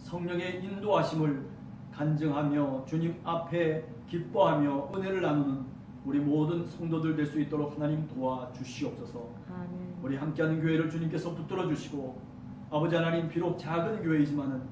성령의 인도하심을 간증하며 주님 앞에 기뻐하며 은혜를 나누는 우리 모든 성도들 될 수 있도록 하나님 도와주시옵소서. 아멘. 우리 함께하는 교회를 주님께서 붙들어 주시고 아버지 하나님, 비록 작은 교회이지만은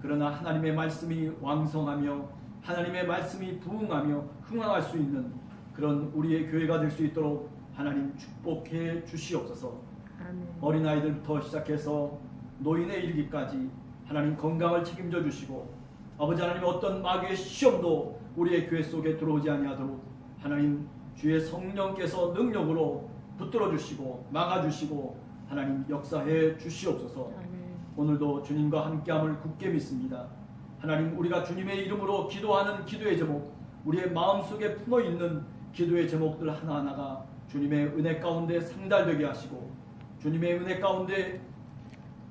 그러나 하나님의 말씀이 왕성하며 하나님의 말씀이 부흥하며 흥황할 수 있는 그런 우리의 교회가 될 수 있도록 하나님 축복해 주시옵소서. 아멘. 어린아이들부터 시작해서 노인에 이르기까지 하나님 건강을 책임져 주시고 아버지 하나님, 어떤 마귀의 시험도 우리의 교회 속에 들어오지 아니하도록 하나님 주의 성령께서 능력으로 붙들어 주시고 막아 주시고 하나님 역사해 주시옵소서. 아멘. 오늘도 주님과 함께함을 굳게 믿습니다. 하나님, 우리가 주님의 이름으로 기도하는 기도의 제목, 우리의 마음속에 품어있는 기도의 제목들 하나하나가 주님의 은혜 가운데 상달되게 하시고 주님의 은혜 가운데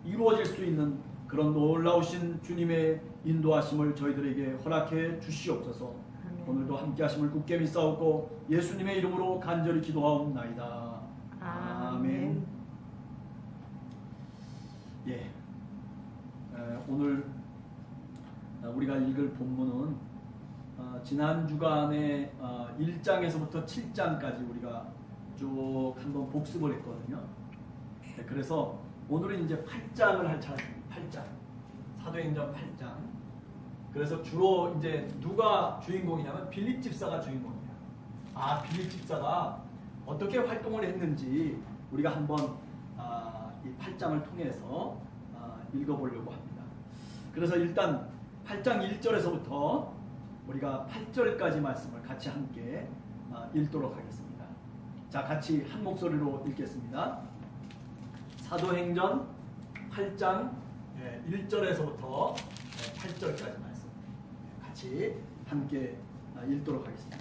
이루어질 수 있는 그런 놀라우신 주님의 인도하심을 저희들에게 허락해 주시옵소서. 아멘. 오늘도 함께 하심을 굳게 믿사옵고 예수님의 이름으로 간절히 기도하옵나이다. 아멘. 예, 오늘 우리가 읽을 본문은 지난 주간에 1장에서부터 7장까지 우리가 쭉 한번 복습을 했거든요. 네, 그래서 오늘은 이제 8장을 할 차례입니다. 8장. 사도행전 8장. 그래서 주로 이제 누가 주인공이냐면 빌립 집사가 주인공이에요. 빌립 집사가 어떻게 활동을 했는지 우리가 한번 이 8장을 통해서 읽어보려고 합니다. 그래서 일단 8장 1절에서부터 우리가 8절까지 말씀을 같이 함께 읽도록 하겠습니다. 자, 같이 한 목소리로 읽겠습니다. 사도행전 8장 1절에서부터 8절까지 말씀 같이 함께 읽도록 하겠습니다.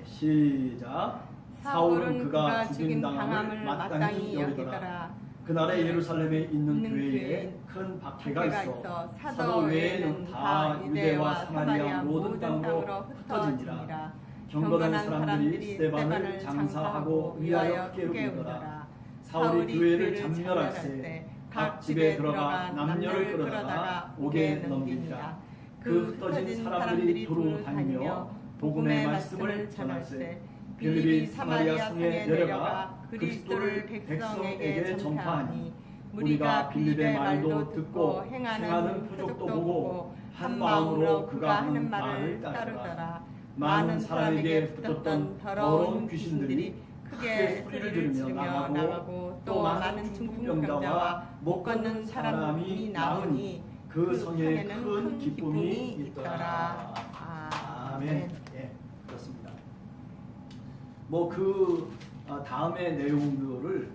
시작. 사울은 그가 죽임 당함을 마땅히 여기더라. 그날에 예루살렘에 있는 교회에 큰 박해가 있어 사도 외에는 다 유대와 사마리아 모든 땅으로 흩어지니라. 경건한 사람들이 스데반을 장사하고 위하여 크게 울더라. 사울이 교회를 잠멸할세 각 집에 들어가 남녀를 끌어다가 옥에 넘기니라. 그 흩어진 사람들이 두루 다니며 복음의 말씀을 전할세 빌립이 사마리아 성에 내려가 그리스도를 백성에게 전파하니 우리가 빌립의 말도 듣고 행하는 표적도 보고 한 마음으로 그가 하는 말을 따르더라. 많은 사람에게 붙었던 더러운 귀신들이 크게 소리를 지르며 나가고 또 많은 중풍병자와 못 걷는 사람이 나오니 그 성에 큰 기쁨이 있더라. 아멘. 예, 그렇습니다. 그 다음의 내용들을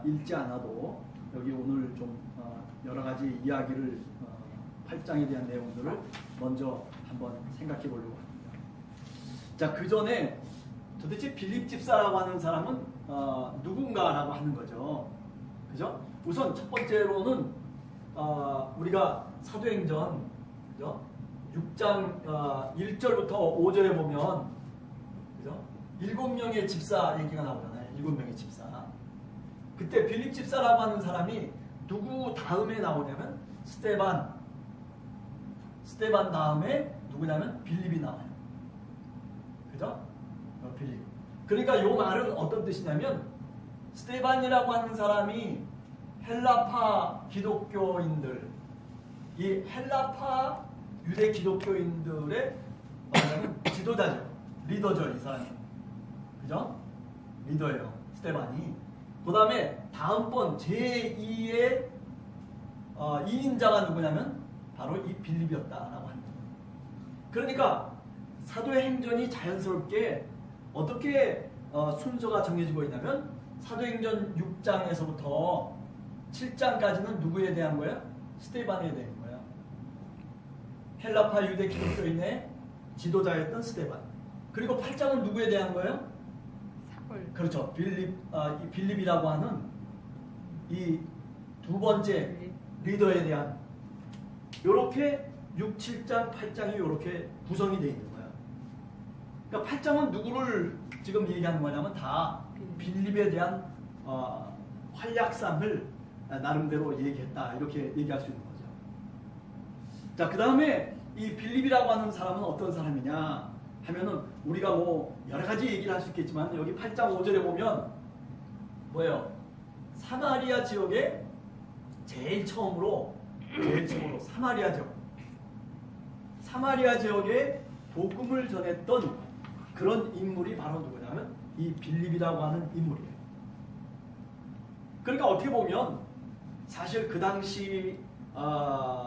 읽지 않아도 여기 오늘 좀 여러 가지 이야기를 8장에 대한 내용들을 먼저 한번 생각해 보려고 합니다. 자, 그 전에 도대체 빌립 집사라고 하는 사람은 누군가라고 하는 거죠. 그죠? 우선 첫 번째로는 우리가 사도행전 6장 1절부터 5절에 보면 그죠? 7명의 집사 얘기가 나오잖아요. 7명의 집사. 그때 빌립 집사라고 하는 사람이 누구 다음에 나오냐면 스데반 다음에 누구냐면 빌립이 나와요. 그죠? 빌립. 그러니까 이 말은 어떤 뜻이냐면 스데반이라고 하는 사람이 헬라파 기독교인들, 이 헬라파 유대 기독교인들의 지도자죠. 리더죠, 이 사람이. 그죠? 리더예요, 스데반이. 그 다음에 다음번 제2의 2인자가 누구냐면 바로 이 빌립이었다라고 합니다. 그러니까 사도행전이 자연스럽게 어떻게 순서가 정해지고 있냐면 사도행전 6장에서부터 7장까지는 누구에 대한 거예요? 스데반에 대한 거예요. 헬라파 유대 기독교인의 지도자였던 스데반. 그리고 8장은 누구에 대한 거예요? 사울. 그렇죠. 빌립이라고 하는 이 두 번째 리더에 대한 요렇게 6, 7장, 8장이 요렇게 구성이 되어 있는 거예요. 그러니까 8장은 누구를 지금 얘기하는 거냐면 다 빌립에 대한 활약상을 나름대로 얘기했다, 이렇게 얘기할 수 있는 거죠. 자, 그 다음에 이 빌립이라고 하는 사람은 어떤 사람이냐 하면은 우리가 뭐 여러 가지 얘기를 할 수 있겠지만 여기 8장 5절에 보면 뭐예요? 사마리아 지역에 제일 처음으로 사마리아 지역에 복음을 전했던 그런 인물이 바로 누구냐면 이 빌립이라고 하는 인물이에요. 그러니까 어떻게 보면 사실 그 당시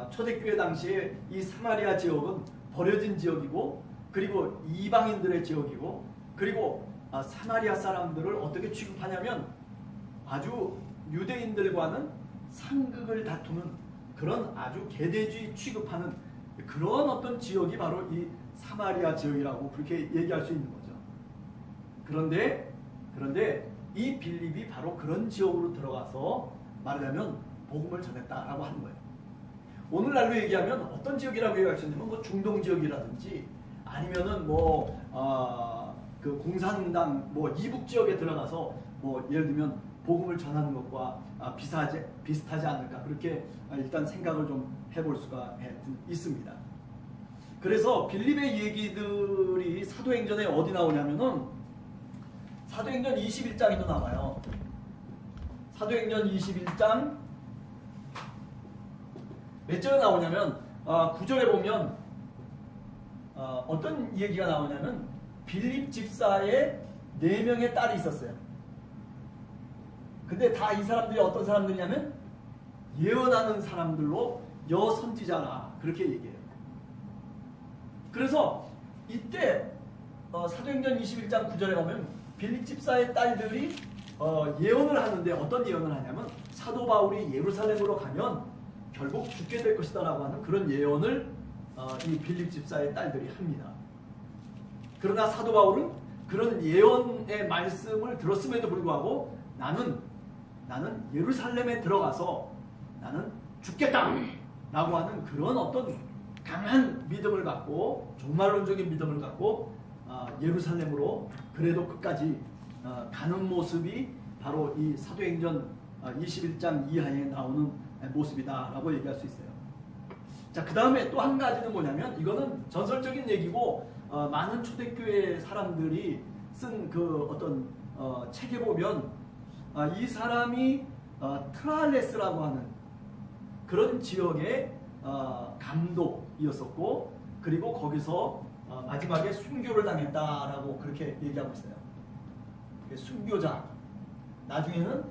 초대교회 당시에 이 사마리아 지역은 버려진 지역이고 그리고 이방인들의 지역이고 그리고 사마리아 사람들을 어떻게 취급하냐면 아주 유대인들과는 상극을 다투는 그런 아주 개돼지 취급하는 그런 어떤 지역이 바로 이 사마리아 지역이라고 그렇게 얘기할 수 있는 거죠. 그런데 이 빌립이 바로 그런 지역으로 들어가서 말하자면 복음을 전했다라고 하는 거예요. 오늘날로 얘기하면 어떤 지역이라고 얘기할 수 있냐면 뭐 중동 지역이라든지 아니면은 그 공산당 이북 지역에 들어가서 예를 들면 복음을 전하는 것과 비슷하지 않을까 그렇게 일단 생각을 좀 해볼 수가 있습니다. 그래서 빌립의 얘기들이 사도행전에 어디 나오냐면은 사도행전 21장에도 나와요. 사도행전 21장 몇 절에 나오냐면 9절에 보면 어떤 얘기가 나오냐면 빌립 집사의 4명의 딸이 있었어요. 근데 다 이 사람들이 어떤 사람들이냐면 예언하는 사람들로 여선지자라 그렇게 얘기해요. 그래서 이때 사도행전 21장 9절에 가면 빌립 집사의 딸들이 예언을 하는데 어떤 예언을 하냐면 사도 바울이 예루살렘으로 가면 결국 죽게 될 것이다 라고 하는 그런 예언을 이 빌립 집사의 딸들이 합니다. 그러나 사도 바울은 그런 예언의 말씀을 들었음에도 불구하고 나는 예루살렘에 들어가서 나는 죽겠다 라고 하는 그런 어떤 강한 믿음을 갖고 종말론적인 믿음을 갖고 예루살렘으로 그래도 끝까지 가는 모습이 바로 이 사도행전 21장 이하에 나오는 모습이다 라고 얘기할 수 있어요. 자, 그 다음에 또 한 가지는 뭐냐면 이거는 전설적인 얘기고 많은 초대교회 사람들이 쓴 그 어떤 책에 보면 이 사람이 트랄레스라고 하는 그런 지역의 감독이었었고 그리고 거기서 마지막에 순교를 당했다라고 그렇게 얘기하고 있어요. 순교자. 나중에는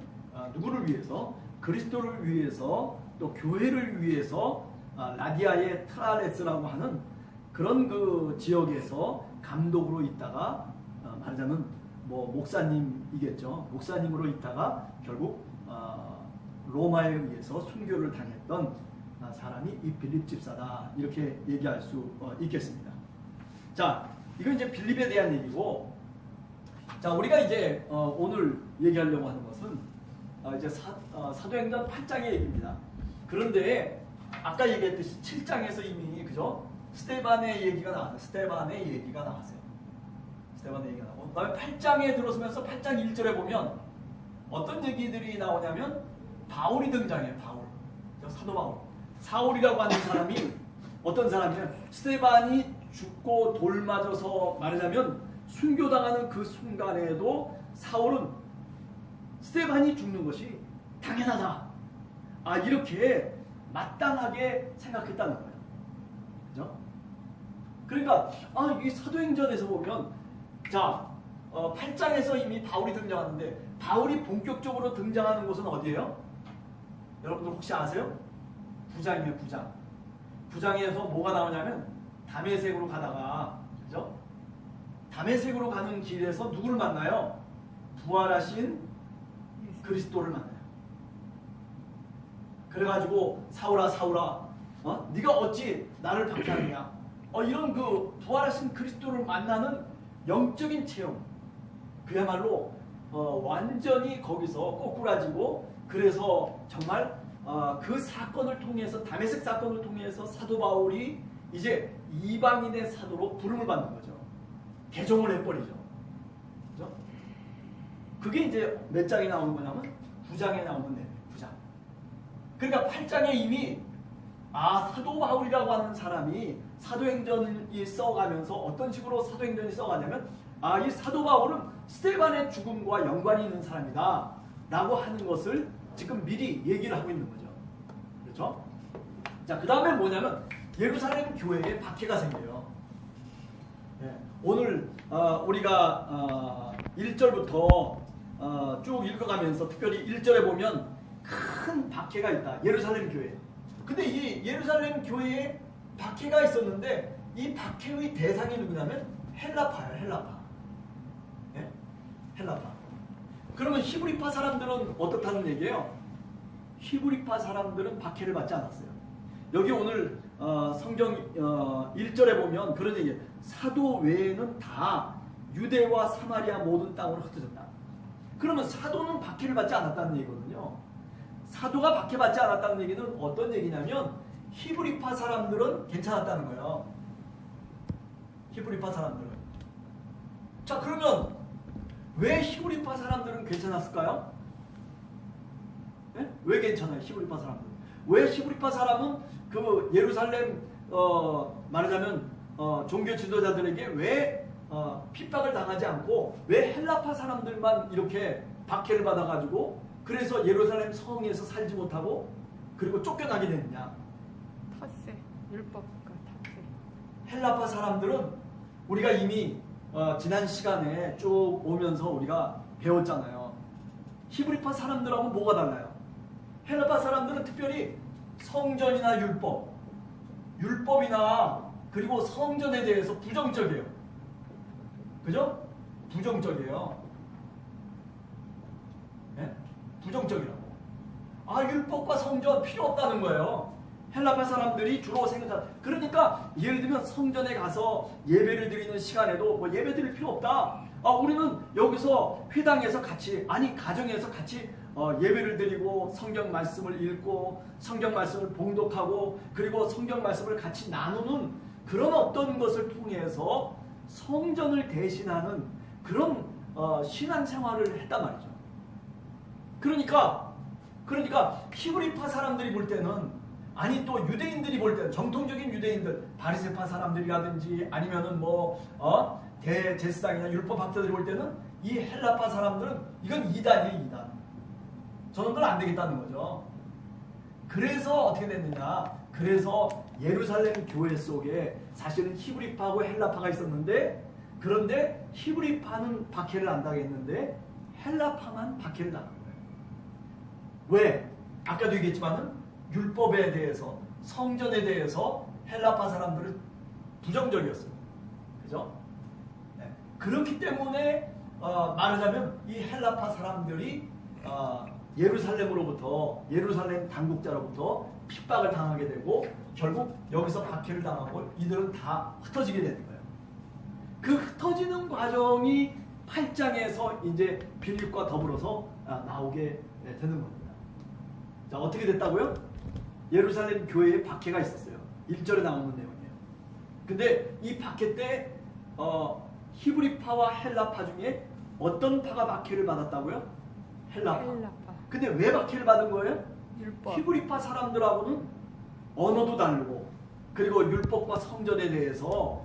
누구를 위해서? 그리스도를 위해서 또 교회를 위해서 라디아의 트랄레스라고 하는 그런 그 지역에서 감독으로 있다가 말하자면 목사님이겠죠. 목사님으로 있다가 결국 로마에 의해서 순교를 당했던 사람이 이 빌립 집사다 이렇게 얘기할 수 있겠습니다. 자, 이건 이제 빌립에 대한 얘기고, 자, 우리가 이제 오늘 얘기하려고 하는 것은 이제 사도행전 8장의 얘기입니다. 그런데 아까 얘기했듯이 7장에서 이미 그죠? 스데반의 얘기가 나왔어요. 스데반의 얘기가 나왔어요. 그다음에 8장에 들어서면서 8장 1절에 보면 어떤 얘기들이 나오냐면 바울이 등장해요. 사도 바울. 사울이라고 하는 사람이 어떤 사람이냐면 스데반이 죽고 돌 맞아서 말하자면 순교당하는 그 순간에도 사울은 스데반이 죽는 것이 당연하다. 이렇게 마땅하게 생각했다는 거예요. 그죠? 그러니까 이 사도행전에서 보면 자 8장에서 이미 바울이 등장하는데 바울이 본격적으로 등장하는 곳은 어디예요? 여러분들 혹시 아세요? 부장이에요. 부장에서 뭐가 나오냐면 다메섹으로 가다가 그죠? 다메섹으로 가는 길에서 누구를 만나요? 부활하신 그리스도를 만나요. 그래가지고 사울아 네가 어찌 나를 박해하느냐 이런 그 부활하신 그리스도를 만나는 영적인 체험 그야말로 완전히 거기서 꼬꾸라지고 그래서 정말 그 사건을 통해서 다메섹 사건을 통해서 사도 바울이 이제 이방인의 사도로 부름을 받는 거죠. 개종을 해버리죠. 그죠? 그게 이제 몇 장에 나오는 거냐면 9장에 나오는 내용. 9장. 그러니까 8장에 이미 사도 바울이라고 하는 사람이 사도행전이 써가면서 어떤 식으로 사도행전이 써가냐면 이 사도 바울은 스데반의 죽음과 연관이 있는 사람이다 라고 하는 것을 지금 미리 얘기를 하고 있는 거죠. 그렇죠? 자, 그 다음에 뭐냐면 예루살렘 교회에 박해가 생겨요. 오늘 우리가 1절부터 쭉 읽어가면서 특별히 1절에 보면 큰 박해가 있다. 예루살렘 교회. 근데 이 예루살렘 교회에 박해가 있었는데 이 박해의 대상이 누구냐면 헬라파예요. 헬라파. 헬라파. 그러면 히브리파 사람들은 어떻다는 얘기예요? 히브리파 사람들은 박해를 받지 않았어요. 여기 오늘 성경 1절에 보면 그런 얘기예요. 사도 외에는 다 유대와 사마리아 모든 땅으로 흩어졌다. 그러면 사도는 박해를 받지 않았다는 얘기거든요. 사도가 박해받지 않았다는 얘기는 어떤 얘기냐면 히브리파 사람들은 괜찮았다는 거예요. 히브리파 사람들은. 자, 그러면 왜 히브리파 사람들은 괜찮았을까요? 네? 왜 괜찮아요? 히브리파 사람들은. 왜 히브리파 사람은 그 예루살렘 말하자면 종교 지도자들에게 왜 핍박을 당하지 않고 왜 헬라파 사람들만 이렇게 박해를 받아가지고 그래서 예루살렘 성에서 살지 못하고 그리고 쫓겨나게 됐느냐? 텃세, 율법과 텃세. 헬라파 사람들은 우리가 이미 지난 시간에 쭉 오면서 우리가 배웠잖아요. 히브리파 사람들하고 뭐가 달라요? 헬라파 사람들은 특별히 성전이나 율법이나 그리고 성전에 대해서 부정적이에요. 그죠? 부정적이에요. 네? 부정적이라고. 율법과 성전 필요 없다는 거예요. 헬라파 사람들이 주로 생각한. 그러니까 예를 들면 성전에 가서 예배를 드리는 시간에도 뭐 예배 드릴 필요 없다. 우리는 여기서 회당에서 같이 가정에서 같이 예배를 드리고 성경 말씀을 읽고 성경 말씀을 봉독하고 그리고 성경 말씀을 같이 나누는 그런 어떤 것을 통해서 성전을 대신하는 그런 신앙생활을 했단 말이죠. 그러니까 히브리파 사람들이 볼 때는 또 유대인들이 볼 때는 정통적인 유대인들 바리새파 사람들이라든지 아니면은 대제사장이나 율법학자들이 볼 때는 이 헬라파 사람들은 이건 이단이에요. 이단. 저놈들 안 되겠다는 거죠. 그래서 어떻게 됐느냐? 그래서 예루살렘 교회 속에 사실은 히브리파하고 헬라파가 있었는데 그런데 히브리파는 박해를 안 당했는데 헬라파만 박해를 당한 거예요. 왜? 아까도 얘기했지만은 율법에 대해서 성전에 대해서 헬라파 사람들은 부정적이었어요. 그죠? 네. 그렇기 때문에 말하자면 이 헬라파 사람들이 예루살렘 당국자로부터 핍박을 당하게 되고 결국 여기서 박해를 당하고 이들은 다 흩어지게 되는 거예요. 그 흩어지는 과정이 8장에서 이제 빌립과 더불어서 나오게 되는 겁니다. 자, 어떻게 됐다고요? 예루살렘 교회에 박해가 있었어요. 1절에 나오는 내용이에요. 근데 이 박해 때 히브리파와 헬라파 중에 어떤 파가 박해를 받았다고요? 헬라파. 근데 왜 박해를 받은 거예요? 율법. 히브리파 사람들하고는 언어도 다르고 그리고 율법과 성전에 대해서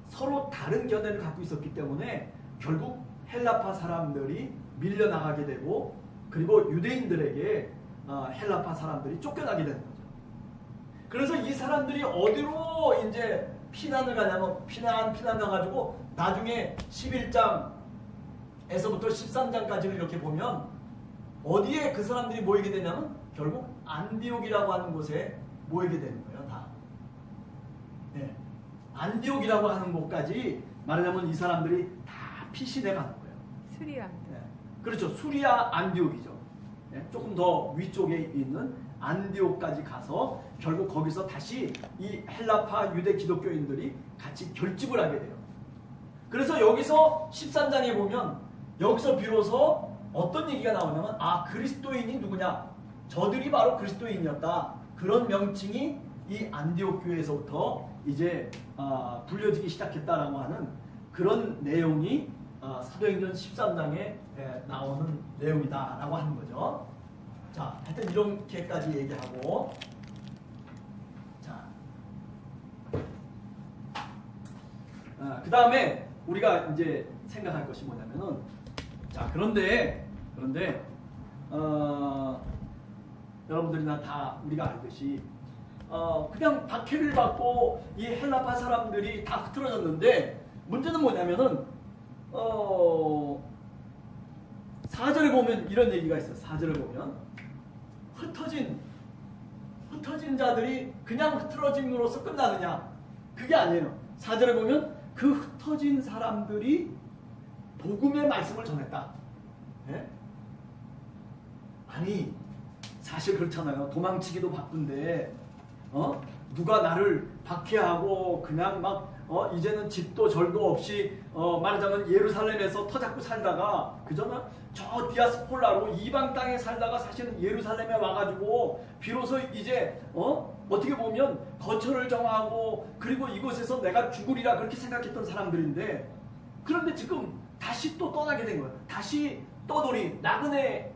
서로 다른 견해를 갖고 있었기 때문에 결국 헬라파 사람들이 밀려나가게 되고 그리고 유대인들에게 헬라파 사람들이 쫓겨나게 되는 거죠. 그래서 이 사람들이 어디로 이제 피난을 가냐면 피난 가가지고 나중에 11장에서부터 13장까지를 이렇게 보면 어디에 그 사람들이 모이게 되냐면 결국 안디옥이라고 하는 곳에 모이게 되는 거예요. 다. 네. 안디옥이라고 하는 곳까지 말하자면 이 사람들이 다 피신해 가는 거예요. 수리아. 네. 그렇죠. 수리아 안디옥이죠. 네. 조금 더 위쪽에 있는 안디옥까지 가서 결국 거기서 다시 이 헬라파 유대 기독교인들이 같이 결집을 하게 돼요. 그래서 여기서 13장에 보면 여기서 비로소 어떤 얘기가 나오냐면 그리스도인이 누구냐? 저들이 바로 그리스도인이었다. 그런 명칭이 이 안디옥 교회에서부터 이제 불려지기 시작했다라고 하는 그런 내용이 사도행전 13장에 나오는 내용이다라고 하는 거죠. 자, 하여튼 이렇게까지 얘기하고 그 다음에 우리가 이제 생각할 것이 뭐냐면은, 자, 그런데 여러분들이나 다 우리가 알듯이 그냥 박해를 받고 이 헬라파 사람들이 다 흐트러졌는데, 문제는 뭐냐면은 4절에 보면 이런 얘기가 있어요. 4절에 보면 흩어진 자들이 그냥 흐트러짐으로써 끝나느냐? 그게 아니에요. 4절에 보면 그 흩어진 사람들이 복음의 말씀을 전했다. 네? 아니, 사실 그렇잖아요. 도망치기도 바쁜데 누가 나를 박해하고 그냥 막 이제는 집도 절도 없이 말하자면 예루살렘에서 터잡고 살다가 그저나 저 디아스폴라로 이방 땅에 살다가 사실은 예루살렘에 와가지고 비로소 이제 어떻게 보면 거처를 정하고 그리고 이곳에서 내가 죽으리라 그렇게 생각했던 사람들인데, 그런데 지금 다시 또 떠나게 된 거예요. 다시 떠돌이 나그네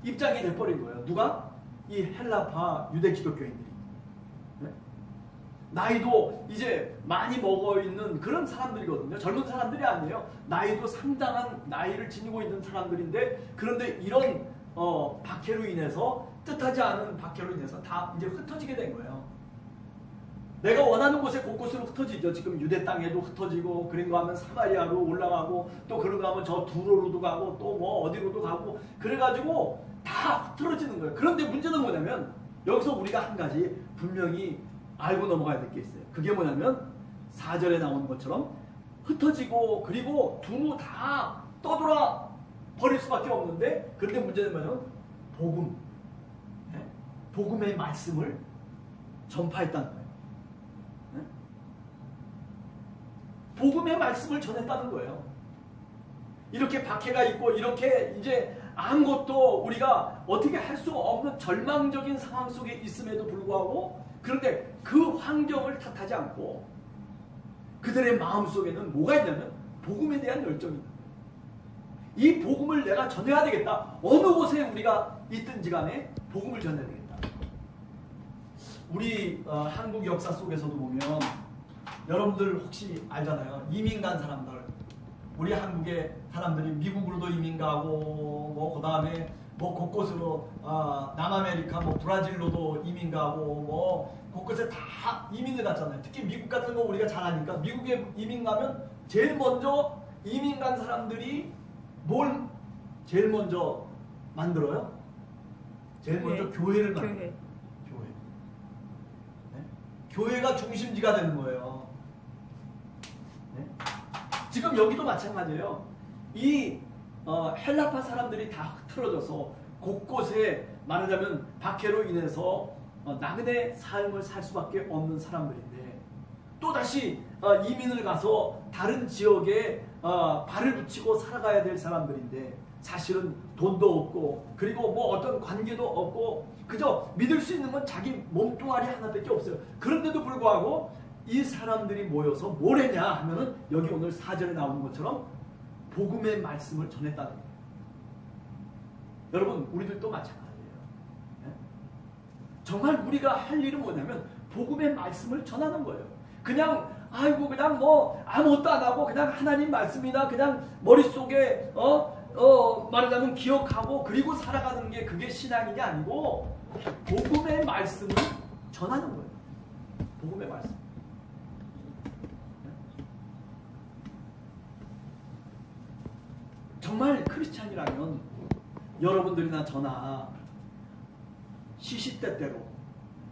입장이 돼버린 거예요. 누가? 이 헬라파 유대 기독교인들이. 네? 나이도 이제 많이 먹어있는 그런 사람들이거든요. 젊은 사람들이 아니에요. 나이도 상당한 나이를 지니고 있는 사람들인데, 그런데 이런 박해로 인해서, 뜻하지 않은 박해로 인해서 다 이제 흩어지게 된 거예요. 내가 원하는 곳에 곳곳으로 흩어지죠. 지금 유대 땅에도 흩어지고, 그런가 하면 사마리아로 올라가고, 또 그런가 하면 저 두로로도 가고, 또 뭐 어디로도 가고, 그래가지고 다 흐트러지는 거예요. 그런데 문제는 뭐냐면, 여기서 우리가 한 가지 분명히 알고 넘어가야 될 게 있어요. 그게 뭐냐면 4절에 나오는 것처럼 흩어지고 그리고 두루 다 떠돌아 버릴 수밖에 없는데, 그런데 문제는 뭐냐면 복음, 복음의 말씀을 전파했다는 거예요. 복음의 말씀을 전했다는 거예요. 이렇게 박해가 있고 이렇게 이제 아무것도 우리가 어떻게 할 수 없는 절망적인 상황 속에 있음에도 불구하고, 그런데 그 환경을 탓하지 않고 그들의 마음속에는 뭐가 있냐면 복음에 대한 열정이 있는 거예요. 이 복음을 내가 전해야 되겠다. 어느 곳에 우리가 있든지 간에 복음을 전해야 되겠다. 우리 한국 역사 속에서도 보면 여러분들 혹시 알잖아요. 이민 간 사람들. 우리 한국의 사람들이 미국으로도 이민 가고, 뭐 그다음에 뭐 곳곳으로 남아메리카, 뭐 브라질로도 이민 가고, 뭐 곳곳에 다 이민을 갔잖아요. 특히 미국 같은 거 우리가 잘 아니까, 미국에 이민 가면 제일 먼저 이민 간 사람들이 뭘 제일 먼저 만들어요? 제일 먼저 교회를 만들어요. 교회. 네? 교회가 중심지가 되는 거예요. 네? 지금 여기도 마찬가지예요. 이 헬라파 사람들이 다 흐트러져서 곳곳에 말하자면 박해로 인해서 나그네 삶을 살 수밖에 없는 사람들인데, 또다시 이민을 가서 다른 지역에 발을 붙이고 살아가야 될 사람들인데, 사실은 돈도 없고 그리고 뭐 어떤 관계도 없고 그저 믿을 수 있는 건 자기 몸뚱아리 하나밖에 없어요. 그런데도 불구하고 이 사람들이 모여서 뭘 했냐 하면은 여기 오늘 4절에 나오는 것처럼 복음의 말씀을 전했다는 거예요. 여러분, 우리들도 마찬가지예요. 네? 정말 우리가 할 일은 뭐냐면 복음의 말씀을 전하는 거예요. 그냥 그냥 뭐 아무것도 안 하고 그냥 하나님 말씀이나 그냥 머릿속에 말하자면 기억하고 그리고 살아가는 게 그게 신앙이 아니고, 복음의 말씀을 전하는 거예요. 복음의 말씀. 정말 크리스찬이라면 여러분들이나 저나 시시때때로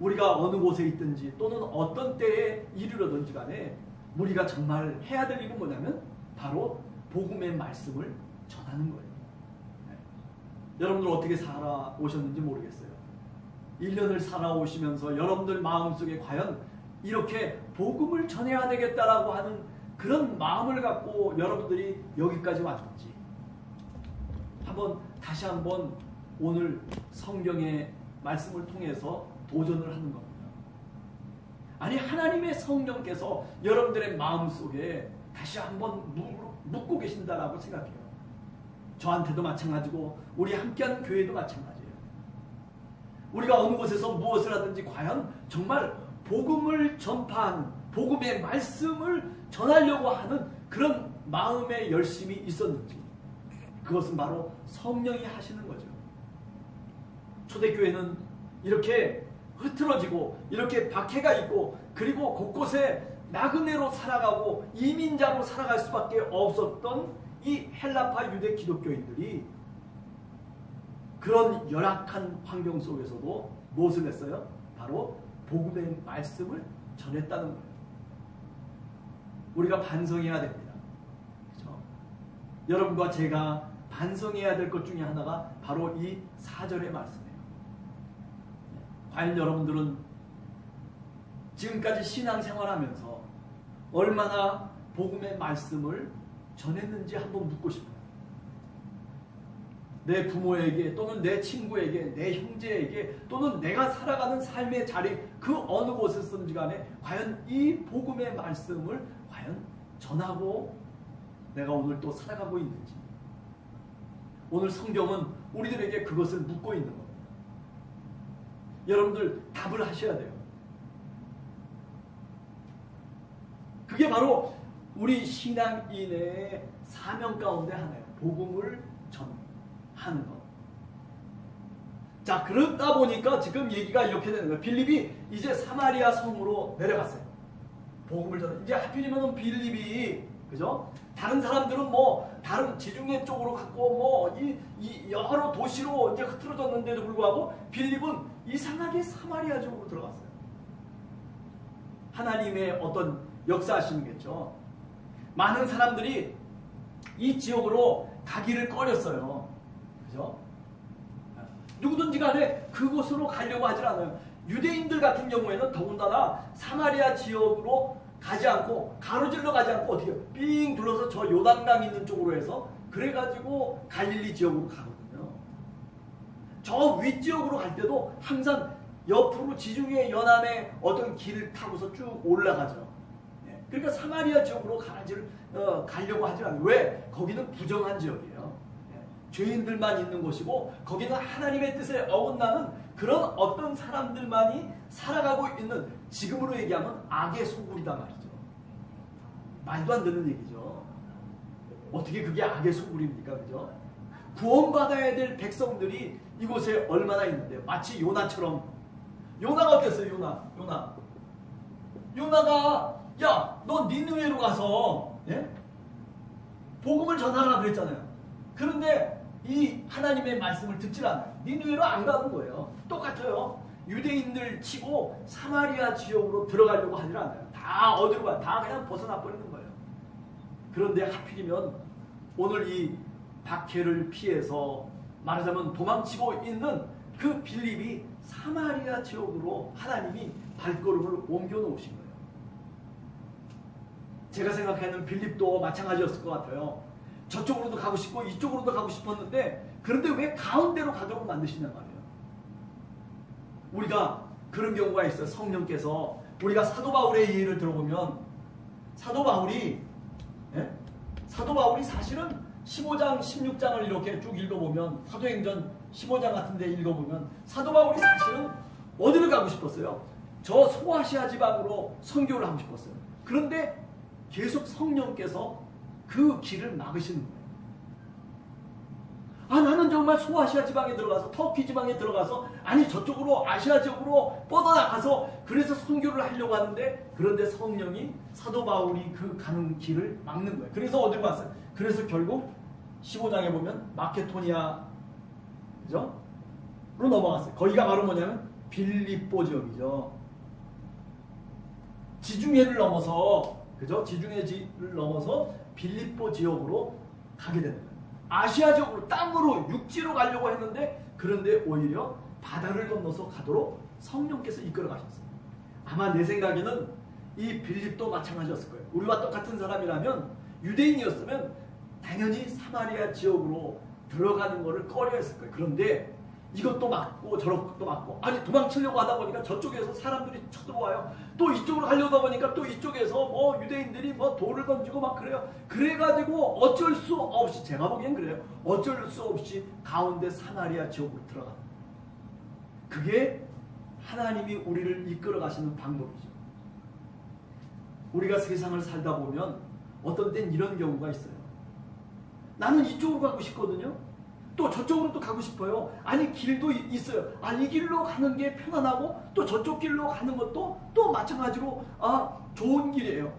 우리가 어느 곳에 있든지 또는 어떤 때에 이르러든지 간에 우리가 정말 해야 될 일은 뭐냐면 바로 복음의 말씀을 전하는 거예요. 네. 여러분들 어떻게 살아오셨는지 모르겠어요. 1년을 살아오시면서 여러분들 마음속에 과연 이렇게 복음을 전해야 되겠다라고 하는 그런 마음을 갖고 여러분들이 여기까지 왔는지 다시 한번 오늘 성경의 말씀을 통해서 도전을 하는 겁니다. 아니, 하나님의 성령께서 여러분들의 마음속에 다시 한번 묻고 계신다라고 생각해요. 저한테도 마찬가지고 우리 함께하는 교회도 마찬가지예요. 우리가 어느 곳에서 무엇을 하든지 과연 정말 복음을 전파하는, 복음의 말씀을 전하려고 하는 그런 마음의 열심이 있었는지, 그것은 바로 성령이 하시는 거죠. 초대교회는 이렇게 흐트러지고 이렇게 박해가 있고 그리고 곳곳에 나그네로 살아가고 이민자로 살아갈 수밖에 없었던 이 헬라파 유대 기독교인들이 그런 열악한 환경 속에서도 무엇을 했어요? 바로 복음의 말씀을 전했다는 거예요. 우리가 반성해야 됩니다. 그렇죠? 여러분과 제가 반성해야 될 것 중에 하나가 바로 이 4절의 말씀이에요. 과연 여러분들은 지금까지 신앙생활하면서 얼마나 복음의 말씀을 전했는지 한번 묻고 싶어요. 내 부모에게 또는 내 친구에게, 내 형제에게 또는 내가 살아가는 삶의 자리 그 어느 곳에서든지 간에 과연 이 복음의 말씀을 과연 전하고 내가 오늘 또 살아가고 있는지, 오늘 성경은 우리들에게 그것을 묻고 있는 겁니다. 여러분들 답을 하셔야 돼요. 그게 바로 우리 신앙인의 사명 가운데 하나예요. 복음을 전하는 것. 자, 그러다 보니까 지금 얘기가 이렇게 되는 거예요. 빌립이 이제 사마리아 성으로 내려갔어요. 복음을 전해. 이제 하필이면 빌립이, 그죠? 다른 사람들은 뭐 다른 지중해 쪽으로 갔고 뭐 이 여러 도시로 이제 흐트러졌는데도 불구하고 빌립은 이상하게 사마리아 쪽으로 들어갔어요. 하나님의 어떤 역사하시는겠죠. 많은 사람들이 이 지역으로 가기를 꺼렸어요. 그죠? 누구든지 간에 그곳으로 가려고 하질 않아요. 유대인들 같은 경우에는 더군다나 사마리아 지역으로 가지 않고 가로질러 가지 않고 어떻게 삥 둘러서 저 요단강 있는 쪽으로 해서 그래가지고 갈릴리 지역으로 가거든요. 저 윗지역으로 갈 때도 항상 옆으로 지중해 연안에 어떤 길을 타고서 쭉 올라가죠. 그러니까 사마리아 지역으로 가려고 하지 않아요. 왜? 거기는 부정한 지역이에요. 죄인들만 있는 곳이고 거기는 하나님의 뜻에 어긋나는 그런 어떤 사람들만이 살아가고 있는, 지금으로 얘기하면 악의 소굴이다 말이죠. 말도 안 되는 얘기죠. 어떻게 그게 악의 소굴입니까? 그죠? 구원받아야 될 백성들이 이곳에 얼마나 있는데, 마치 요나처럼. 요나가 어땠어요? 요나가 야, 너 니느웨로 가서 복음을 전하라 그랬잖아요. 그런데 이 하나님의 말씀을 듣질 않아요. 니느웨로 안 가는 거예요. 똑같아요. 유대인들 치고 사마리아 지역으로 들어가려고 하질 않아요. 다 어디로 가요? 다 그냥 벗어나 버리는 거예요. 그런데 하필이면 오늘 이 박해를 피해서 말하자면 도망치고 있는 그 빌립이 사마리아 지역으로 하나님이 발걸음을 옮겨 놓으신 거예요. 제가 생각하는 빌립도 마찬가지였을 것 같아요. 저쪽으로도 가고 싶고 이쪽으로도 가고 싶었는데, 그런데 왜 가운데로 가도록 만드시냔 말이에요. 우리가 그런 경우가 있어요. 성령께서, 우리가 사도 바울의 예를 들어보면 사도 바울이 사실은 15장 16장을 이렇게 쭉 읽어보면, 사도행전 15장 같은 데 읽어보면 사도 바울이 사실은 어디를 가고 싶었어요? 저 소아시아 지방으로 선교를 하고 싶었어요. 그런데 계속 성령께서 그 길을 막으시는 거예요. 아, 나는 정말 소아시아 지방에 들어가서, 터키 지방에 들어가서, 아니 저쪽으로 아시아 지역으로 뻗어나가서 그래서 선교를 하려고 하는데, 그런데 성령이 사도 바울이 그 가는 길을 막는 거예요. 그래서 어디로 갔어요? 그래서 결국 15장에 보면 마케도니아, 그죠? 로 넘어갔어요. 거기가 바로 뭐냐면 빌립보 지역이죠. 지중해를 넘어서, 그죠? 지중해를 넘어서 빌립보 지역으로 가게 되는 거예요. 아시아 지역으로, 땅으로, 육지로 가려고 했는데, 그런데 오히려 바다를 건너서 가도록 성령께서 이끌어 가셨어요. 아마 내 생각에는 이 빌립도 마찬가지였을 거예요. 우리와 똑같은 사람이라면, 유대인이었으면 당연히 사마리아 지역으로 들어가는 것을 꺼려했을 거예요. 그런데 이것도 맞고 저것도 맞고, 아니 도망치려고 하다 보니까 저쪽에서 사람들이 쳐들어와요. 또 이쪽으로 가려다 보니까 또 이쪽에서 뭐 유대인들이 뭐 돌을 던지고 막 그래요. 그래가지고 어쩔 수 없이, 제가 보기엔 그래요, 어쩔 수 없이 가운데 사마리아 지역으로 들어가는 거예요. 그게 하나님이 우리를 이끌어 가시는 방법이죠. 우리가 세상을 살다 보면 어떤 땐 이런 경우가 있어요. 나는 이쪽으로 가고 싶거든요. 또 저쪽으로 또 가고 싶어요. 아니 길도 있어요. 이 길로 가는 게 편안하고 또 저쪽 길로 가는 것도 또 마찬가지로 좋은 길이에요.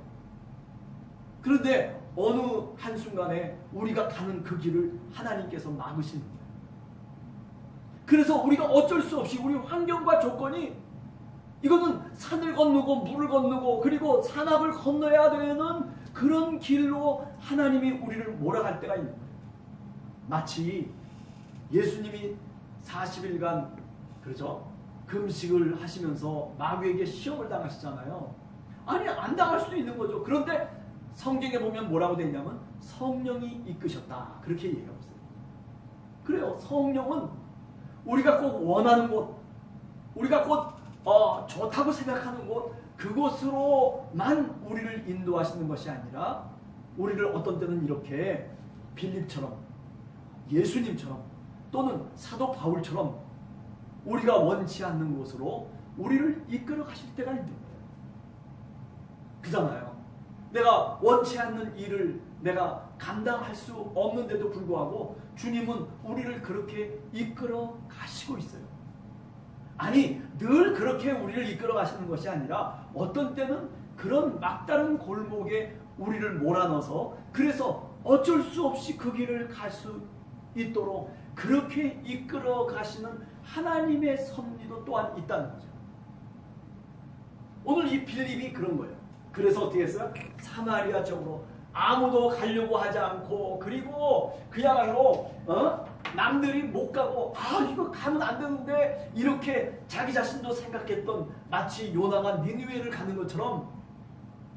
그런데 어느 한순간에 우리가 가는 그 길을 하나님께서 막으시는 거예요. 그래서 우리가 어쩔 수 없이 우리 환경과 조건이 이거는 산을 건너고 물을 건너고 그리고 산악을 건너야 되는 그런 길로 하나님이 우리를 몰아갈 때가 있는 거예요. 마치 예수님이 40일간 그렇죠? 금식을 하시면서 마귀에게 시험을 당하시잖아요. 아니 안 당할 수도 있는 거죠. 그런데 성경에 보면 뭐라고 되어 있냐면 성령이 이끄셨다. 그렇게 얘기하고 있어요. 그래요. 성령은 우리가 꼭 원하는 곳, 우리가 꼭 좋다고 생각하는 곳, 그곳으로만 우리를 인도하시는 것이 아니라 우리를 어떤 때는 이렇게 빌립처럼 예수님처럼 또는 사도 바울처럼 우리가 원치 않는 곳으로 우리를 이끌어 가실 때가 있는 거예요. 그잖아요. 내가 원치 않는 일을 내가 감당할 수 없는데도 불구하고 주님은 우리를 그렇게 이끌어 가시고 있어요. 아니 늘 그렇게 우리를 이끌어 가시는 것이 아니라 어떤 때는 그런 막다른 골목에 우리를 몰아넣어서 그래서 어쩔 수 없이 그 길을 갈 수 있도록 그렇게 이끌어 가시는 하나님의 섭리도 또한 있다는 거죠. 오늘 이 빌립이 그런 거예요. 그래서 어떻게 했어요? 사마리아 쪽으로 아무도 가려고 하지 않고 그리고 그야말로 남들이 못 가고 이거 가면 안 되는데 이렇게 자기 자신도 생각했던 마치 요나가 니느웨를 가는 것처럼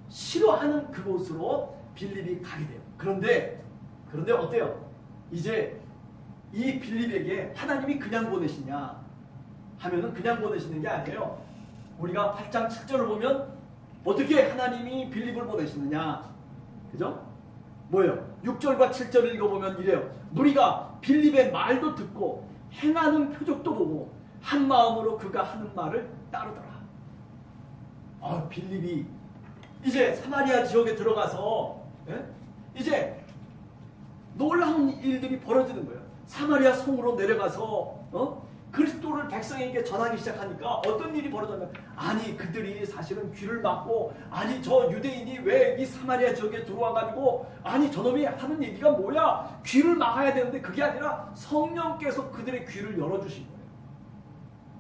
싫어하는 그곳으로 빌립이 가게 돼요. 그런데 어때요? 이제 이 빌립에게 하나님이 그냥 보내시냐 하면은 그냥 보내시는 게 아니에요. 우리가 8장 7절을 보면 어떻게 하나님이 빌립을 보내시느냐, 그죠? 뭐예요? 6절과 7절을 읽어보면 이래요. 무리가 빌립의 말도 듣고 행하는 표적도 보고 한 마음으로 그가 하는 말을 따르더라. 빌립이 이제 사마리아 지역에 들어가서 이제 놀라운 일들이 벌어지는 거예요. 사마리아 성으로 내려가서 그리스도를 백성에게 전하기 시작하니까 어떤 일이 벌어졌냐면 아니 그들이 사실은 귀를 막고 아니 저 유대인이 왜 이 사마리아 지역에 들어와가지고 아니 저놈이 하는 얘기가 뭐야 귀를 막아야 되는데 그게 아니라 성령께서 그들의 귀를 열어주신 거예요.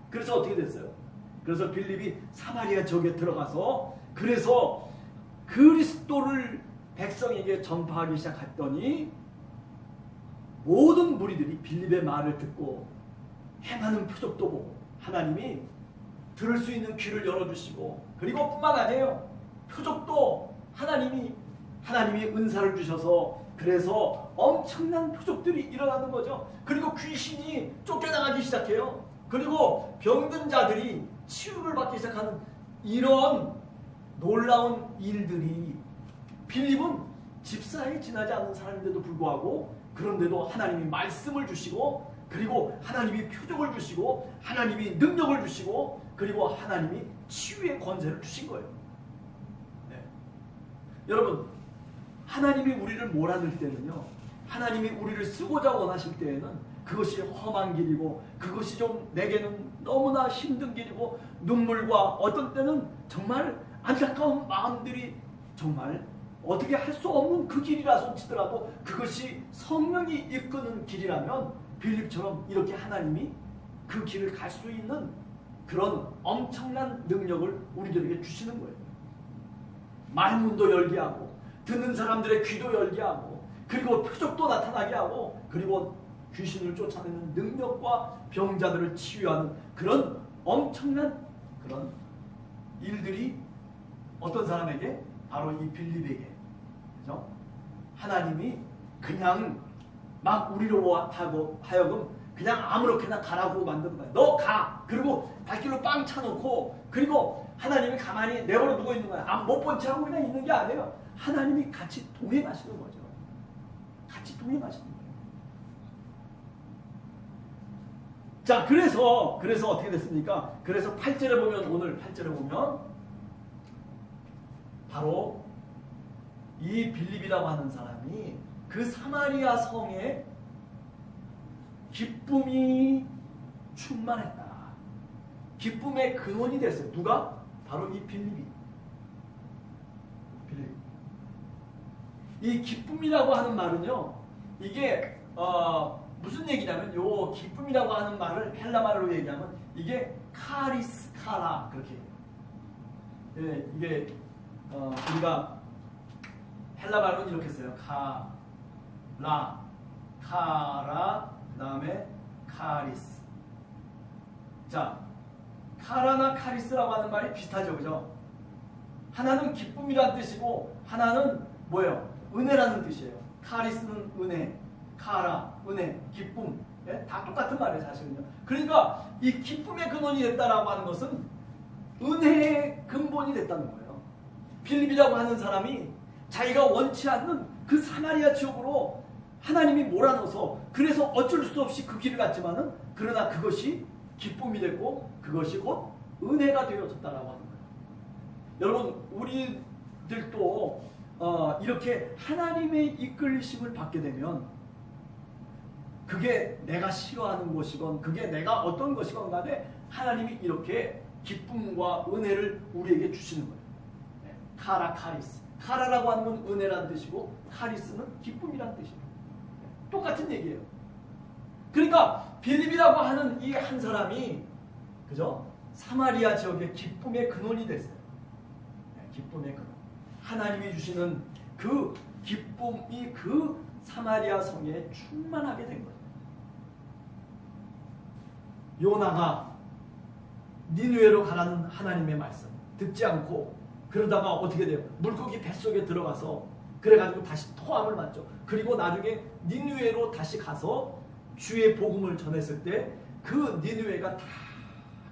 그래서 어떻게 됐어요? 그래서 빌립이 사마리아 지역에 들어가서 그래서 그리스도를 백성에게 전파하기 시작했더니 모든 무리들이 빌립의 말을 듣고 행하는 표적도 보고 하나님이 들을 수 있는 귀를 열어주시고 그리고 뿐만 아니에요. 표적도 하나님이 은사를 주셔서 그래서 엄청난 표적들이 일어나는 거죠. 그리고 귀신이 쫓겨나가기 시작해요. 그리고 병든 자들이 치유를 받기 시작하는 이런 놀라운 일들이 빌립은 집사에 지나지 않은 사람인데도 불구하고 그런데도 하나님이 말씀을 주시고 그리고 하나님이 표적을 주시고 하나님이 능력을 주시고 그리고 하나님이 치유의 권세를 주신 거예요. 네. 여러분 하나님이 우리를 몰아낼 때는요 하나님이 우리를 쓰고자 원하실 때에는 그것이 험한 길이고 그것이 좀 내게는 너무나 힘든 길이고 눈물과 어떤 때는 정말 안타까운 마음들이 정말 어떻게 할 수 없는 그 길이라 손치더라도 그것이 성령이 이끄는 길이라면 빌립처럼 이렇게 하나님이 그 길을 갈 수 있는 그런 엄청난 능력을 우리들에게 주시는 거예요. 말문도 열게 하고 듣는 사람들의 귀도 열게 하고 그리고 표적도 나타나게 하고 그리고 귀신을 쫓아내는 능력과 병자들을 치유하는 그런 엄청난 그런 일들이 어떤 사람에게? 바로 이 빌립에게 그죠? 하나님이 그냥 막 우리로 하여금 그냥 아무렇게나 가라고 만든 거야. 너 가. 그리고 발길로 빵 차놓고 그리고 하나님이 가만히 내버려 두고 있는 거야. 못 본 채 하고 그냥 있는 게 아니에요. 하나님이 같이 동행하시는 거죠. 같이 동행하시는 거예요. 자, 그래서 어떻게 됐습니까? 그래서 8절에 보면, 오늘 8절에 보면 바로 이 빌립이라고 하는 사람이 그 사마리아 성에 기쁨이 충만했다. 기쁨의 근원이 됐어요. 누가? 바로 이 빌립이. 빌립. 이 기쁨이라고 하는 말은요, 이게 무슨 얘기냐면, 요 기쁨이라고 하는 말을 헬라 말로 얘기하면 이게 카리스카라 그렇게. 예, 이게 우리가 헬라 말은 이렇게 써요. 카라, 그다음에 카리스. 자, 카라나 카리스라고 하는 말이 비슷하죠, 그죠? 하나는 기쁨이라는 뜻이고 하나는 뭐예요? 은혜라는 뜻이에요. 카리스는 은혜, 카라, 은혜, 기쁨. 예? 다 똑같은 말이에요, 사실은요. 그러니까 이 기쁨의 근원이 됐다라고 하는 것은 은혜의 근본이 됐다는 거예요. 빌립이라고 하는 사람이 자기가 원치 않는 그 사마리아 지역으로 하나님이 몰아넣어서, 그래서 어쩔 수 없이 그 길을 갔지만은, 그러나 그것이 기쁨이 됐고 그것이 곧 은혜가 되어졌다라고 하는 거예요. 여러분, 우리들도 이렇게 하나님의 이끌리심을 받게 되면, 그게 내가 싫어하는 것이건 그게 내가 어떤 것이건 간에 하나님이 이렇게 기쁨과 은혜를 우리에게 주시는 거예요. 카라, 카리스. 카라라고 하는 건 은혜라는 뜻이고 카리스는 기쁨이라는 뜻이에요. 똑같은 얘기예요. 그러니까 빌립이라고 하는 이 한 사람이, 그죠? 사마리아 지역의 기쁨의 근원이 됐어요. 기쁨의 근원. 하나님이 주시는 그 기쁨이 그 사마리아 성에 충만하게 된 거예요. 요나가 니느웨로 가라는 하나님의 말씀 듣지 않고, 그러다가 어떻게 돼요? 물고기 뱃속에 들어가서 그래가지고 다시 토함을 맞죠. 그리고 나중에 니느웨로 다시 가서 주의 복음을 전했을 때 그 니느웨가 다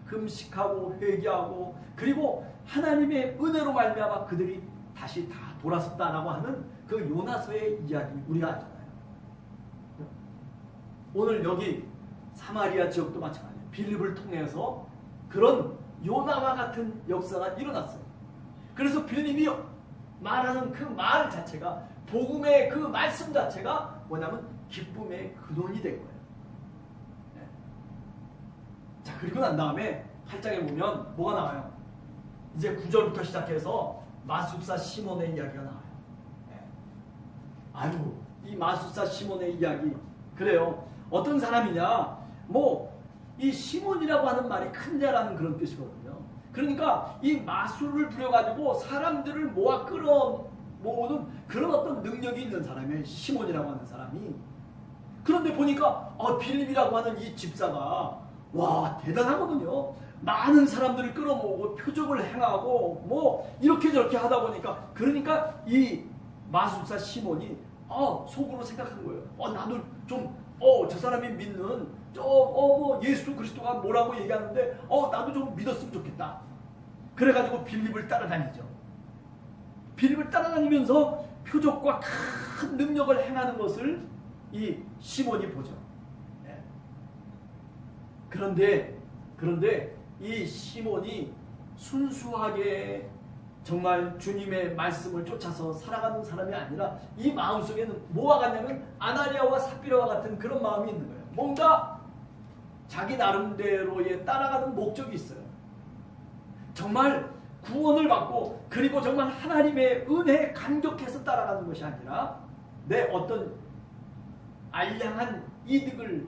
금식하고 회개하고, 그리고 하나님의 은혜로 말미암아 그들이 다시 다 돌아섰다라고 하는 그 요나서의 이야기 우리가 알잖아요. 오늘 여기 사마리아 지역도 마찬가지예요. 빌립을 통해서 그런 요나와 같은 역사가 일어났어요. 그래서 빌립이 말하는 그 말 자체가, 복음의 그 말씀 자체가 뭐냐면 기쁨의 근원이 된 거예요. 네. 자, 그리고 난 다음에 8장에 보면 뭐가 나와요? 이제 9절부터 시작해서 마술사 시몬의 이야기가 나와요. 네. 아유, 이 마술사 시몬의 이야기, 그래요. 어떤 사람이냐? 이 시몬이라고 하는 말이 큰 자라는 그런 뜻이거든요. 그러니까 이 마술을 부려가지고 사람들을 모아 끌어모으는 그런 어떤 능력이 있는 사람이에요. 시몬이라고 하는 사람이. 그런데 보니까 빌립이라고 하는 이 집사가 와, 대단하거든요. 많은 사람들을 끌어모으고 표적을 행하고 이렇게 저렇게 하다 보니까, 그러니까 이 마술사 시몬이 속으로 생각한 거예요. 나도 좀 저 사람이 믿는 예수 그리스도가 뭐라고 얘기하는데 나도 좀 믿었으면 좋겠다. 그래가지고 빌립을 따라다니죠. 빌립을 따라다니면서 표적과 큰 능력을 행하는 것을 이 시몬이 보죠. 네. 그런데 이 시몬이 순수하게 정말 주님의 말씀을 쫓아서 살아가는 사람이 아니라, 이 마음속에는 뭐가 같냐면 아나니아와 삽비라와 같은 그런 마음이 있는 거예요. 뭔가 자기 나름대로의 따라가는 목적이 있어요. 정말 구원을 받고, 그리고 정말 하나님의 은혜에 감격해서 따라가는 것이 아니라 내 어떤 알량한 이득을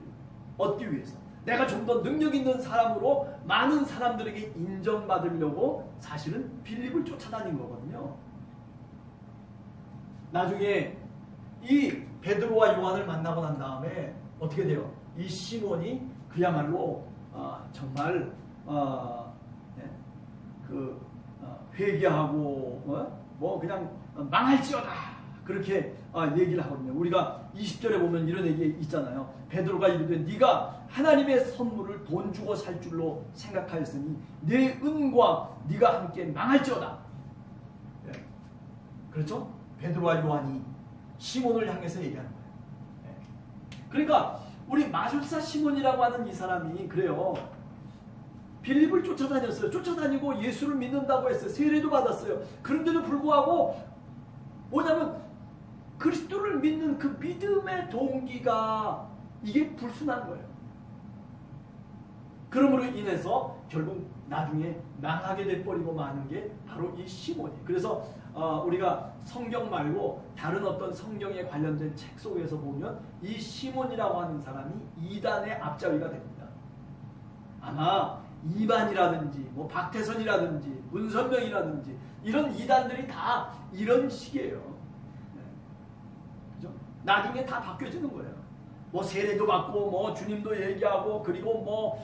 얻기 위해서, 내가 좀 더 능력 있는 사람으로 많은 사람들에게 인정받으려고 사실은 빌립을 쫓아다닌 거거든요. 나중에 이 베드로와 요한을 만나고 난 다음에 어떻게 돼요? 이 시몬이 그야말로 정말 회개하고 그냥 망할지어다 그렇게 얘기를 하거든요. 우리가 20절에 보면 이런 얘기 있잖아요. 베드로가 이르되 네가 하나님의 선물을 돈 주고 살 줄로 생각하였으니 네 은과 네가 함께 망할지어다. 네. 그렇죠? 베드로와 요한이 시몬을 향해서 얘기하는 거예요. 네. 그러니까 우리 마술사 시몬이라고 하는 이 사람이 그래요. 빌립을 쫓아다녔어요. 쫓아다니고 예수를 믿는다고 했어요. 세례도 받았어요. 그런데도 불구하고 뭐냐면 그리스도를 믿는 그 믿음의 동기가 이게 불순한 거예요. 그러므로 인해서 결국 나중에 망하게 돼버리고 마는 게 바로 이 시몬이. 그래서 우리가 성경 말고 다른 어떤 성경에 관련된 책 속에서 보면 이 시몬이라고 하는 사람이 이단의 앞잡이가 됩니다. 아마 이반이라든지 뭐 박태선이라든지 문선명이라든지 이런 이단들이 다 이런 식이에요. 그죠? 나중에 다 바뀌어지는 거예요. 뭐 세례도 받고 뭐 주님도 얘기하고 그리고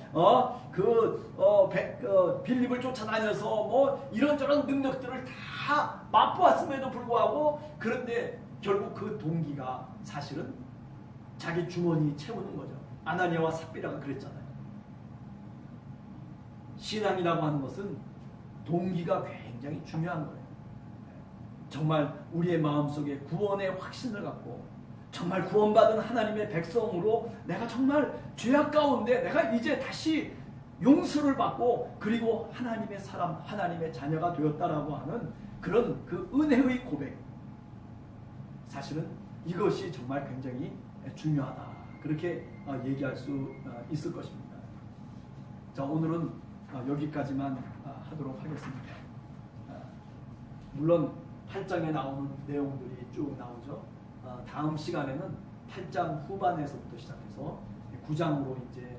빌립을 쫓아다녀서 뭐 이런저런 능력들을 다 맛보았음에도 불구하고 그런데 결국 그 동기가 사실은 자기 주머니 채우는 거죠. 아나니아와 삽비라가 그랬잖아요. 신앙이라고 하는 것은 동기가 굉장히 중요한 거예요. 정말 우리의 마음속에 구원의 확신을 갖고 정말 구원받은 하나님의 백성으로 내가 정말 죄악 가운데 내가 이제 다시 용서를 받고 그리고 하나님의 사람, 하나님의 자녀가 되었다라고 하는 그런 그 은혜의 고백. 사실은 이것이 정말 굉장히 중요하다. 그렇게 얘기할 수 있을 것입니다. 자, 오늘은 여기까지만 하도록 하겠습니다. 물론 8장에 나오는 내용들이 쭉 나오죠. 다음 시간에는 8장 후반에서부터 시작해서 9장으로 이제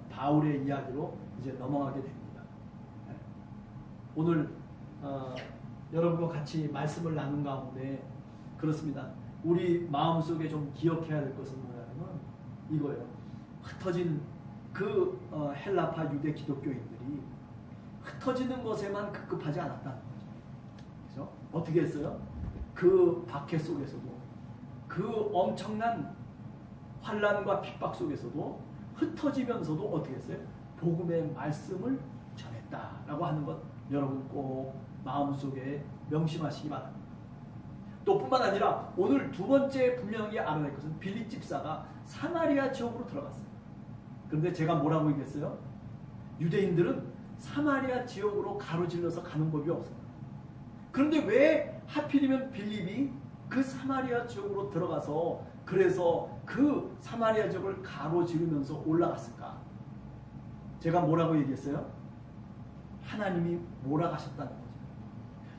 바울의 이야기로 이제 넘어가게 됩니다. 오늘 여러분과 같이 말씀을 나눈 가운데 그렇습니다. 우리 마음속에 좀 기억해야 될 것은 뭐냐면 이거예요. 흩어진 그 헬라파 유대 기독교인들이 흩어지는 것에만 급급하지 않았다는 거죠. 그죠? 어떻게 했어요? 그 박해 속에서도 그 엄청난 환난과 핍박 속에서도 흩어지면서도 어떻게 했어요? 복음의 말씀을 전했다라고 하는 것 여러분 꼭 마음속에 명심하시기 바랍니다. 또 뿐만 아니라 오늘 두 번째 분명히 알아야 할 것은 빌립 집사가 사마리아 지역으로 들어갔어요. 그런데 제가 뭐라고 얘기했어요? 유대인들은 사마리아 지역으로 가로질러서 가는 법이 없어요. 그런데 왜 하필이면 빌립이 그 사마리아 지역으로 들어가서 그래서 그 사마리아 지역을 가로지르면서 올라갔을까? 제가 뭐라고 얘기했어요? 하나님이 몰아가셨다는 거죠.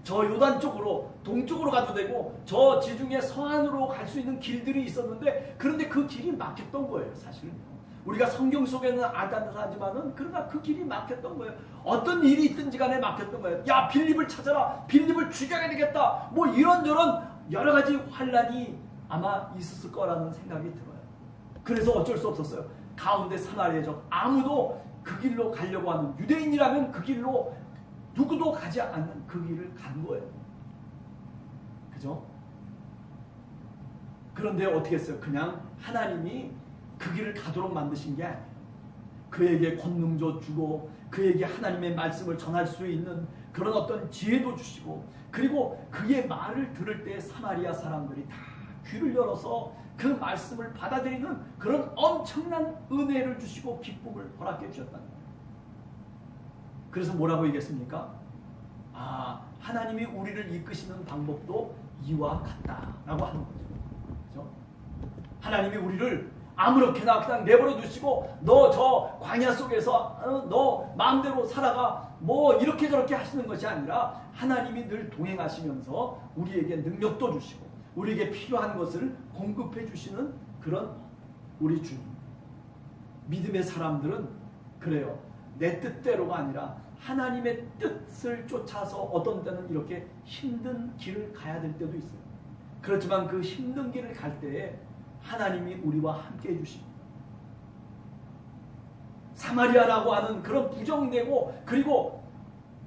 저 요단 쪽으로 동쪽으로 가도 되고 저 지중해 서안으로 갈 수 있는 길들이 있었는데 그런데 그 길이 막혔던 거예요. 사실은 우리가 성경 속에는 아담하지만은 그러나 그 길이 막혔던 거예요. 어떤 일이 있든지 간에 막혔던 거예요. 야, 빌립을 찾아라. 빌립을 죽여야 되겠다. 뭐 이런저런 여러 가지 환란이 아마 있었을 거라는 생각이 들어요. 그래서 어쩔 수 없었어요. 가운데 사마리아족 아무도 그 길로 가려고 하는 유대인이라면 그 길로 누구도 가지 않는 그 길을 간 거예요. 그죠? 그런데 어떻게 했어요? 그냥 하나님이 그 길을 가도록 만드신 게 아니에요. 그에게 권능도 주고 그에게 하나님의 말씀을 전할 수 있는 그런 어떤 지혜도 주시고 그리고 그의 말을 들을 때 사마리아 사람들이 다 귀를 열어서 그 말씀을 받아들이는 그런 엄청난 은혜를 주시고 기쁨을 허락해 주셨다는 거예요. 그래서 뭐라고 얘기했습니까? 하나님이 우리를 이끄시는 방법도 이와 같다라고 하는 거죠. 그렇죠? 하나님이 우리를 아무렇게나 그냥 내버려 두시고 너 저 광야 속에서 너 마음대로 살아가 뭐 이렇게 저렇게 하시는 것이 아니라 하나님이 늘 동행하시면서 우리에게 능력도 주시고 우리에게 필요한 것을 공급해 주시는 그런 우리 주님. 믿음의 사람들은 그래요. 내 뜻대로가 아니라 하나님의 뜻을 쫓아서 어떤 때는 이렇게 힘든 길을 가야 될 때도 있어요. 그렇지만 그 힘든 길을 갈 때에 하나님이 우리와 함께 해주십니다. 사마리아라고 하는 그런 부정되고 그리고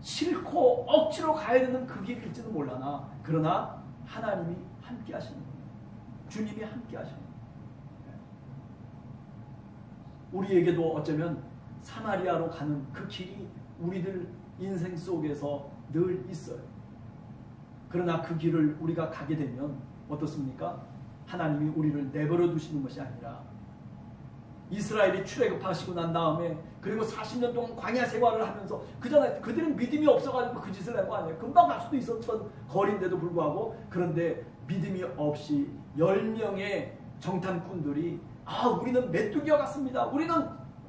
싫고 억지로 가야 되는 그 길일지도 몰라나 그러나 하나님이 함께 하시는 거예요. 주님이 함께 하시는 거예요. 우리에게도 어쩌면 사마리아로 가는 그 길이 우리들 인생 속에서 늘 있어요. 그러나 그 길을 우리가 가게 되면 어떻습니까? 하나님이 우리를 내버려 두시는 것이 아니라 이스라엘이 출애굽하시고 난 다음에 그리고 40년 동안 광야 생활을 하면서 그 전에 그들은 믿음이 없어가지고 그 짓을 한 거 아니에요. 금방 갈 수도 있었던 거리인데도 불구하고 그런데 믿음이 없이 10명의 정탐꾼들이 우리는 메뚜기와 같습니다. 우리는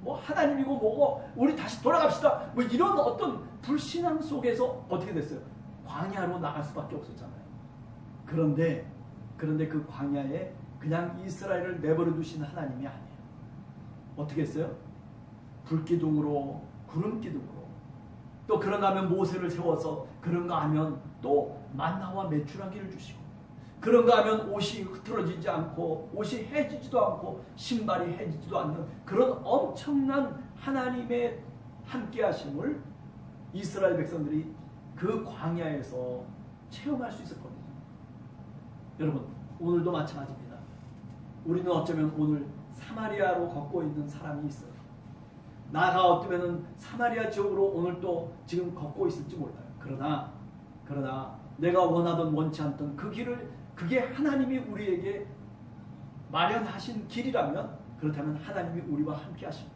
뭐 하나님이고 뭐고 우리 다시 돌아갑시다. 뭐 이런 어떤 불신앙 속에서 어떻게 됐어요? 광야로 나갈 수밖에 없었잖아요. 그런데 그 광야에 그냥 이스라엘을 내버려 두신 하나님이 아니에요. 어떻게 했어요? 불기둥으로 구름기둥으로 또 그런가 하면 모세를 세워서 그런가 하면 또 만나와 메추라기를 주시고 그런가 하면 옷이 흐트러지지 않고 옷이 해지지도 않고 신발이 해지지도 않는 그런 엄청난 하나님의 함께하심을 이스라엘 백성들이 그 광야에서 체험할 수 있었거든요. 여러분 오늘도 마찬가지입니다. 우리는 어쩌면 오늘 사마리아로 걷고 있는 사람이 있어요. 나가 어쩌면 사마리아 지역으로 오늘 또 지금 걷고 있을지 몰라요. 그러나 내가 원하던 원치 않던 그 길을 그게 하나님이 우리에게 마련하신 길이라면 그렇다면 하나님이 우리와 함께 하십니다.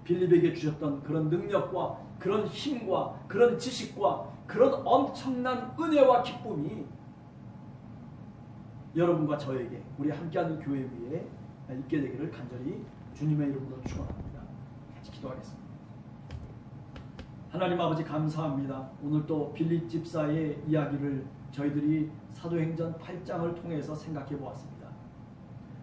빌립에게 주셨던 그런 능력과 그런 힘과 그런 지식과 그런 엄청난 은혜와 기쁨이 여러분과 저에게 우리 함께하는 교회 위에 있게 되기를 간절히 주님의 이름으로 축원합니다. 같이 기도하겠습니다. 하나님 아버지 감사합니다. 오늘 또 빌립 집사의 이야기를 저희들이 사도행전 8장을 통해서 생각해 보았습니다.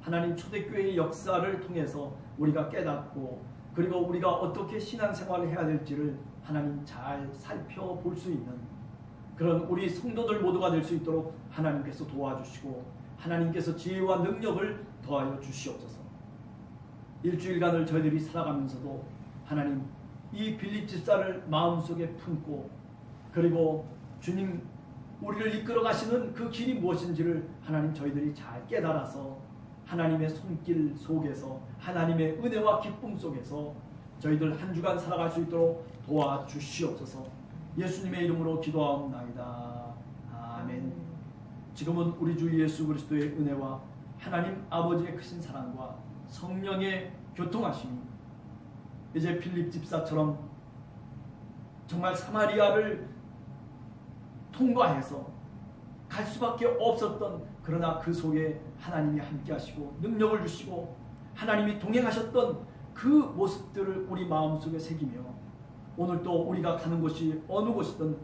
하나님 초대교회의 역사를 통해서 우리가 깨닫고 그리고 우리가 어떻게 신앙생활을 해야 될지를 하나님 잘 살펴볼 수 있는 그런 우리 성도들 모두가 될 수 있도록 하나님께서 도와주시고 하나님께서 지혜와 능력을 더하여 주시옵소서. 일주일간을 저희들이 살아가면서도 하나님 이 빌립 집사를 마음속에 품고 그리고 주님 우리를 이끌어 가시는 그 길이 무엇인지를 하나님 저희들이 잘 깨달아서 하나님의 손길 속에서 하나님의 은혜와 기쁨 속에서 저희들 한 주간 살아갈 수 있도록 도와주시옵소서. 예수님의 이름으로 기도하옵나이다. 아멘. 지금은 우리 주 예수 그리스도의 은혜와 하나님 아버지의 크신 사랑과 성령의 교통하심이 이제 빌립 집사처럼 정말 사마리아를 통과해서 갈 수밖에 없었던 그러나 그 속에 하나님이 함께 하시고 능력을 주시고 하나님이 동행하셨던 그 모습들을 우리 마음속에 새기며 오늘 또 우리가 가는 곳이 어느 곳이든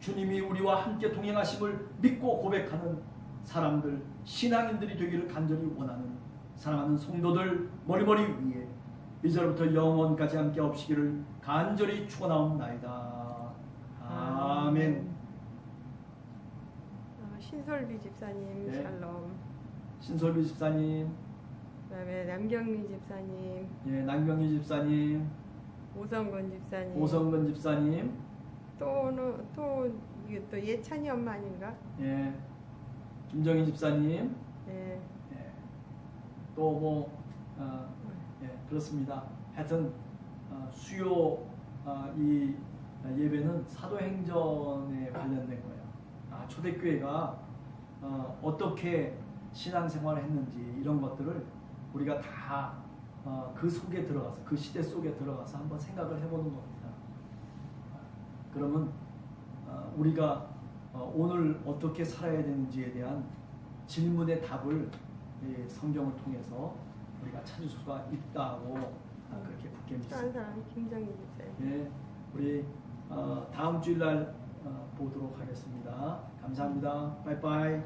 주님이 우리와 함께 동행하심을 믿고 고백하는 사람들 신앙인들이 되기를 간절히 원하는 사랑하는 성도들 머리머리 위에 이제부터 영원까지 함께 없시기를 간절히 축원하옵나이다. 아멘. 신솔비 집사님 네. 샬롬. 신솔비 집사님, 그다음에 남경미 집사님, 예, 남경희 집사님, 오성근 집사님, 오성근 집사님, 또 이게 또 예찬이 엄마 아닌가? 예, 김정희 집사님, 네. 예, 또 예, 그렇습니다. 하여튼 수요 이 예배는 사도행전에 관련된 거예요. 초대교회가 어떻게 신앙생활을 했는지 이런 것들을 우리가 다 그 속에 들어가서 그 시대 속에 들어가서 한번 생각을 해보는 겁니다. 그러면 우리가 오늘 어떻게 살아야 되는지에 대한 질문의 답을 성경을 통해서 우리가 찾을 수가 있다고 그렇게 굳게 딴 믿습니다. 사람 김정희 집사님. 예, 우리 다음 주일날 보도록 하겠습니다. 감사합니다. 빠이빠이.